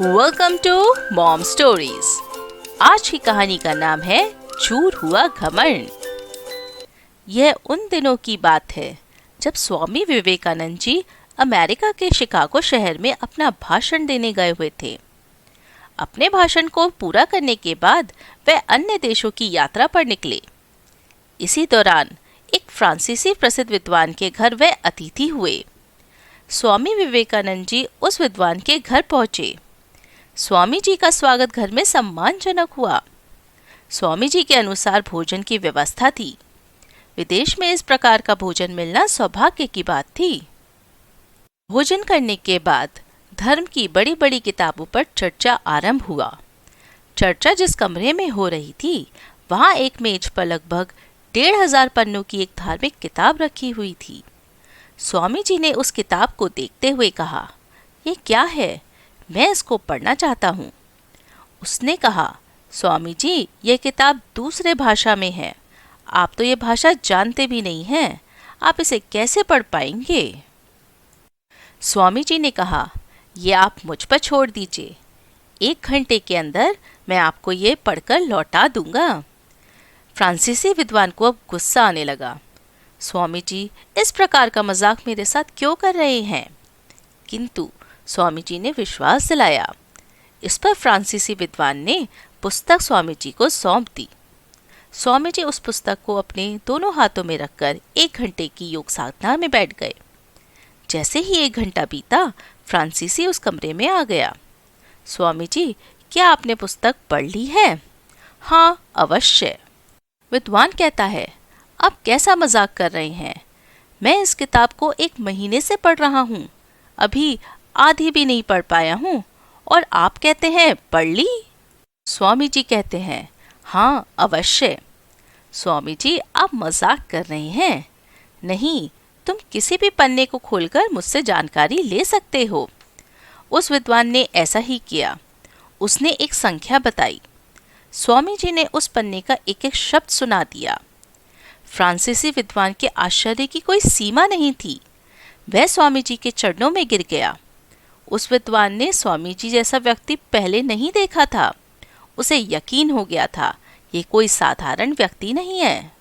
Welcome to mom stories. आज की कहानी का नाम है चूर हुआ घमंड। यह उन दिनों की बात है जब स्वामी विवेकानंद जी अमेरिका के शिकागो शहर में अपना भाषण देने गए हुए थे। अपने भाषण को पूरा करने के बाद वे अन्य देशों की यात्रा पर निकले। इसी दौरान एक फ्रांसीसी प्रसिद्ध विद्वान के घर वे अतिथि हुए। स्वामी विवेकानंद जी उस विद्वान के घर पहुंचे। स्वामी जी का स्वागत घर में सम्मानजनक हुआ। स्वामी जी के अनुसार भोजन की व्यवस्था थी। विदेश में इस प्रकार का भोजन मिलना सौभाग्य की बात थी। भोजन करने के बाद धर्म की बड़ी बड़ी किताबों पर चर्चा आरंभ हुआ। चर्चा जिस कमरे में हो रही थी वहां एक मेज पर लगभग 1500 पन्नों की एक धार्मिक किताब रखी हुई थी। स्वामी जी ने उस किताब को देखते हुए कहा, ये क्या है? मैं इसको पढ़ना चाहता हूँ। उसने कहा, स्वामी जी, यह किताब दूसरे भाषा में है। आप तो ये भाषा जानते भी नहीं हैं। आप इसे कैसे पढ़ पाएंगे? स्वामी जी ने कहा, ये आप मुझ पर छोड़ दीजिए। 1 घंटे के अंदर मैं आपको ये पढ़कर लौटा दूंगा। फ्रांसीसी विद्वान को अब गुस्सा आने लगा। स्वामी जी इस प्रकार का मजाक मेरे साथ क्यों कर रहे हैं? किंतु स्वामी जी ने विश्वास दिलाया। इस पर फ्रांसीसी विद्वान ने पुस्तक स्वामी जी को सौंप दी। स्वामी जी उस पुस्तक को अपने दोनों हाथों में रखकर 1 घंटे की योग साधना में बैठ गए। जैसे ही 1 घंटा बीता, फ्रांसीसी उस कमरे में आ गया। स्वामी जी, क्या आपने पुस्तक पढ़ ली है? हाँ, अवश्य। विद्वान कहता है, आप कैसा मजाक कर रहे हैं? मैं इस किताब को 1 महीने से पढ़ रहा हूँ। अभी आधी भी नहीं पढ़ पाया हूँ और आप कहते हैं पढ़ ली? स्वामी जी कहते हैं, हाँ अवश्य। स्वामी जी, आप मजाक कर रहे हैं। नहीं, तुम किसी भी पन्ने को खोलकर मुझसे जानकारी ले सकते हो। उस विद्वान ने ऐसा ही किया। उसने एक संख्या बताई। स्वामी जी ने उस पन्ने का एक एक शब्द सुना दिया। फ्रांसीसी विद्वान के आश्चर्य की कोई सीमा नहीं थी। वह स्वामी जी के चरणों में गिर गया। उस विद्वान ने स्वामी जी जैसा व्यक्ति पहले नहीं देखा था। उसे यकीन हो गया था, ये कोई साधारण व्यक्ति नहीं है।